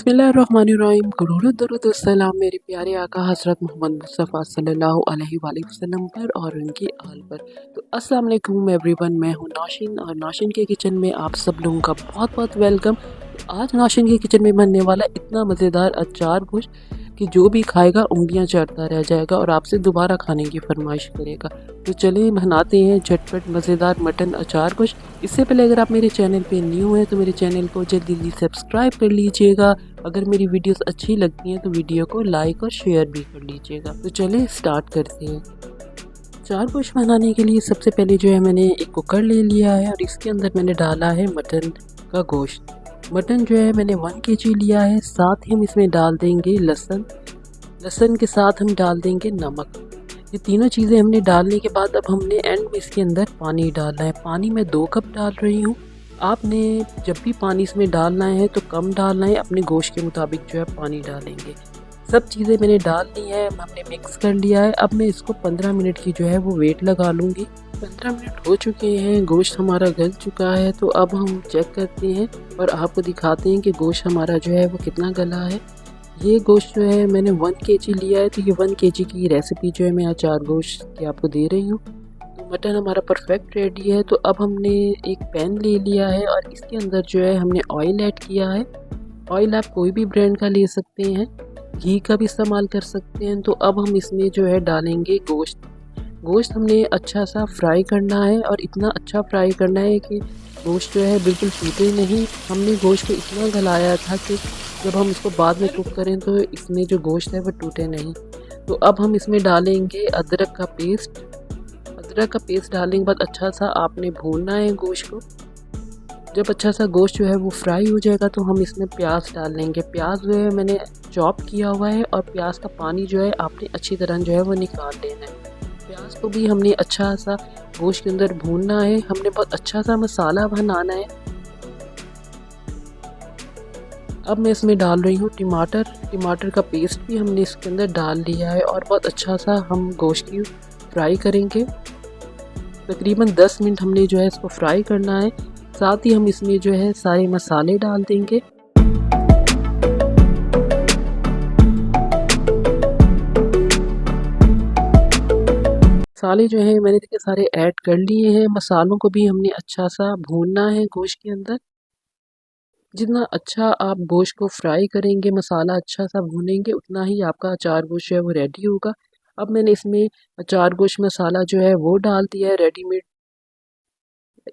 बिस्मिल्लाहिर्रहमानिर्रहीम। दुरूद दुरूद सलाम मेरे प्यारे आका हज़रत मोहम्मद मुस्तफ़ा सल्लल्लाहु अलैहि वसल्लम पर और उनकी आल पर। तो अस्सलाम वालेकुम एवरीवन, मैं हूँ नौशीन और नौशीन के किचन में आप सब लोगों का बहुत बहुत वेलकम। तो आज नौशीन के किचन में बनने वाला इतना मज़ेदार अचार गोश्त कि जो भी खाएगा उंगलियां चाटता रह जाएगा और आपसे दोबारा खाने की फरमाइश करेगा। तो चलिए बनाते हैं झटपट मज़ेदार मटन अचार गोश्त। इससे पहले अगर आप मेरे चैनल पे न्यू हैं तो मेरे चैनल को जल्दी जल्दी सब्सक्राइब कर लीजिएगा। अगर मेरी वीडियोस अच्छी लगती हैं तो वीडियो को लाइक और शेयर भी कर लीजिएगा। तो चलिए स्टार्ट करते हैं। अचार गोश्त बनाने के लिए सबसे पहले जो है मैंने एक कुकर ले लिया है और इसके अंदर मैंने डाला है मटन का गोश्त। मटन जो है मैंने 1 kg लिया है। साथ ही हम इसमें डाल देंगे लहसुन। लहसुन के साथ हम डाल देंगे नमक। ये तीनों चीज़ें हमने डालने के बाद अब हमने एंड में इसके अंदर पानी डालना है। पानी मैं 2 कप डाल रही हूँ। आपने जब भी पानी इसमें डालना है तो कम डालना है, अपने गोश्त के मुताबिक जो है पानी डालेंगे। सब चीज़ें मैंने डाल दी है, हमने मिक्स कर लिया है। अब मैं इसको 15 मिनट की जो है वो वेट लगा लूँगी। 15 मिनट हो चुके हैं, गोश्त हमारा गल चुका है। तो अब हम चेक करते हैं और आपको दिखाते हैं कि गोश्त हमारा जो है वो कितना गला है। ये गोश्त जो है मैंने 1 kg लिया है। तो ये 1 kg की रेसिपी जो है मैं अचार गोश्त की आपको दे रही हूँ। तो मटन हमारा परफेक्ट रेडी है। तो अब हमने एक पैन ले लिया है और इसके अंदर जो है हमने ऑयल ऐड किया है। ऑयल आप कोई भी ब्रांड का ले सकते हैं, घी का भी इस्तेमाल कर सकते हैं। तो अब हम इसमें जो है डालेंगे गोश्त। गोश्त हमने अच्छा सा फ्राई करना है और इतना अच्छा फ्राई करना है कि गोश्त जो है बिल्कुल टूटे नहीं। हमने गोश्त को इतना गलाया था कि जब हम इसको बाद में कुक करें तो इसमें जो गोश्त है वो टूटे नहीं। तो अब हम इसमें डालेंगे अदरक का पेस्ट। अदरक का पेस्ट डालने के बाद अच्छा सा आपने भूनना है गोश्त को। जब अच्छा सा गोश्त जो है वो फ्राई हो जाएगा तो हम इसमें प्याज डाल लेंगे। प्याज जो है मैंने चॉप किया हुआ है और प्याज का पानी जो है आपने अच्छी तरह जो है वो निकाल लेना है। प्याज को भी हमने अच्छा सा गोश्त के अंदर भूनना है। हमने बहुत अच्छा सा मसाला बनाना है। अब मैं इसमें डाल रही हूँ टमाटर। टमाटर का पेस्ट भी हमने इसके अंदर डाल लिया है और बहुत अच्छा सा हम गोश्त की फ्राई करेंगे। तकरीबन 10 मिनट हमने जो है इसको फ्राई करना है। साथ ही हम इसमें जो है सारे मसाले डाल देंगे। मसाले जो हैं मैंने देखिए सारे ऐड कर लिए हैं। मसालों को भी हमने अच्छा सा भूनना है गोश्त के अंदर। जितना अच्छा आप गोश्त को फ्राई करेंगे, मसाला अच्छा सा भूनेंगे, उतना ही आपका अचार गोश्त जो है वो रेडी होगा। अब मैंने इसमें अचार गोश्त मसाला जो है वो डाल दिया है रेडीमेड।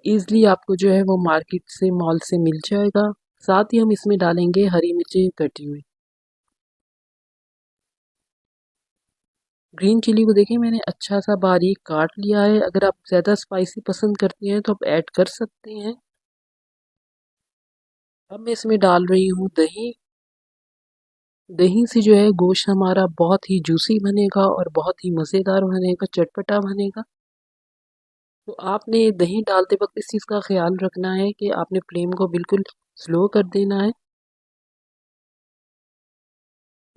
ईज़िली आपको जो है वो मार्केट से मॉल से मिल जाएगा। साथ ही हम इसमें डालेंगे हरी मिर्ची कटी हुई। ग्रीन चिली को देखिए मैंने अच्छा सा बारीक काट लिया है। अगर आप ज़्यादा स्पाइसी पसंद करते हैं तो आप ऐड कर सकते हैं। अब मैं इसमें डाल रही हूँ दही। दही से जो है गोश्त हमारा बहुत ही जूसी बनेगा और बहुत ही मज़ेदार बनेगा, चटपटा बनेगा। तो आपने दही डालते वक्त इस चीज़ का ख्याल रखना है कि आपने फ्लेम को बिल्कुल स्लो कर देना है।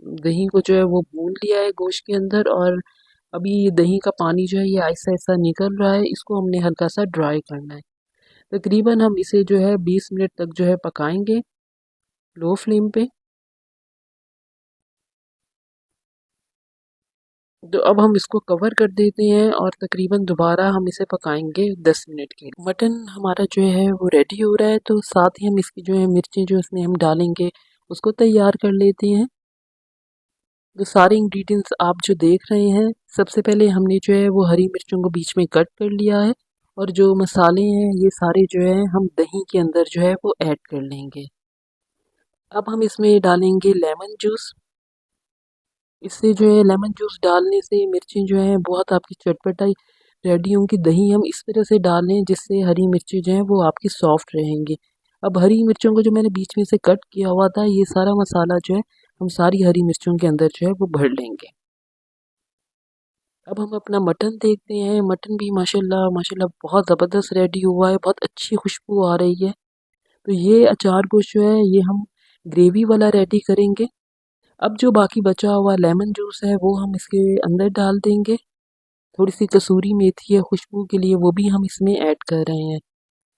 दही को जो है वो भून लिया है गोश्त के अंदर और अभी ये दही का पानी जो है ये आहिस्ता आहिस्ता निकल रहा है। इसको हमने हल्का सा ड्राई करना है। तकरीबन हम इसे जो है 20 मिनट तक जो है पकाएंगे लो फ्लेम पे। तो अब हम इसको कवर कर देते हैं और तकरीबन दोबारा हम इसे पकाएंगे 10 मिनट के लिए। मटन हमारा जो है वो रेडी हो रहा है। तो साथ ही हम इसकी जो है मिर्चें जो इसमें हम डालेंगे उसको तैयार कर लेते हैं। तो सारे इंग्रेडिएंट्स आप जो देख रहे हैं, सबसे पहले हमने जो है वो हरी मिर्चों को बीच में कट कर लिया है और जो मसाले हैं ये सारे जो है हम दही के अंदर जो है वो ऐड कर लेंगे। अब हम इसमें डालेंगे लेमन जूस। इससे जो है लेमन जूस डालने से मिर्चें जो हैं बहुत आपकी चटपटाई रेडी होंगी। दही हम इस तरह से डालें जिससे हरी मिर्चें जो हैं वो आपकी सॉफ्ट रहेंगी। अब हरी मिर्चों को जो मैंने बीच में से कट किया हुआ था ये सारा मसाला जो है हम सारी हरी मिर्चों के अंदर जो है वो भर लेंगे। अब हम अपना मटन देखते हैं। मटन भी माशाल्लाह माशाल्लाह बहुत ज़बरदस्त रेडी हुआ है, बहुत अच्छी खुशबू आ रही है। तो ये अचार गोश्त जो है ये हम ग्रेवी वाला रेडी करेंगे। अब जो बाकी बचा हुआ लेमन जूस है वो हम इसके अंदर डाल देंगे। थोड़ी सी कसूरी मेथी है खुशबू के लिए, वो भी हम इसमें ऐड कर रहे हैं।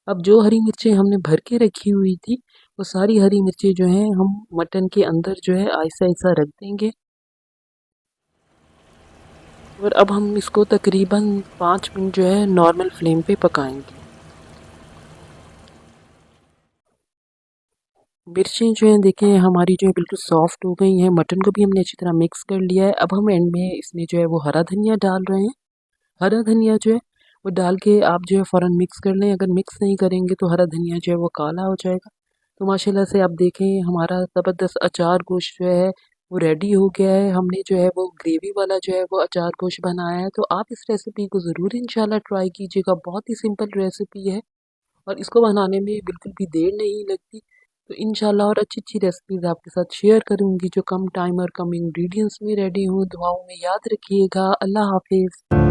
अब जो हरी मिर्चें हमने भर के रखी हुई थी वो सारी हरी मिर्ची जो है हम मटन के अंदर जो है ऐसा ऐसा रख देंगे। और अब हम इसको तकरीबन 5 मिनट जो है नॉर्मल फ्लेम पे पकाएंगे। मिर्चें जो हैं देखें हमारी जो है बिल्कुल सॉफ्ट हो गई हैं। मटन को भी हमने अच्छी तरह मिक्स कर लिया है। अब हम एंड में इसमें जो है वो हरा धनिया डाल रहे हैं। हरा धनिया जो है वो डाल के आप जो है फ़ौरन मिक्स कर लें। अगर मिक्स नहीं करेंगे तो हरा धनिया जो है वो काला हो जाएगा। तो माशाल्लाह से आप देखें हमारा ज़बरदस्त अचार गोश्त जो है वो रेडी हो गया है। हमने जो है वो ग्रेवी वाला जो है वो अचार गोश्त बनाया है। तो आप इस रेसिपी को ज़रूर इंशाल्लाह ट्राई कीजिएगा। बहुत ही सिंपल रेसिपी है और इसको बनाने में बिल्कुल भी देर नहीं लगती। तो इंशाल्लाह और अच्छी-अच्छी रेसिपीज़ आपके साथ शेयर करूँगी जो कम टाइम और कम इंग्रीडिएंट्स में रेडी हों। दुआओं में याद रखिएगा। अल्लाह हाफ़िज़।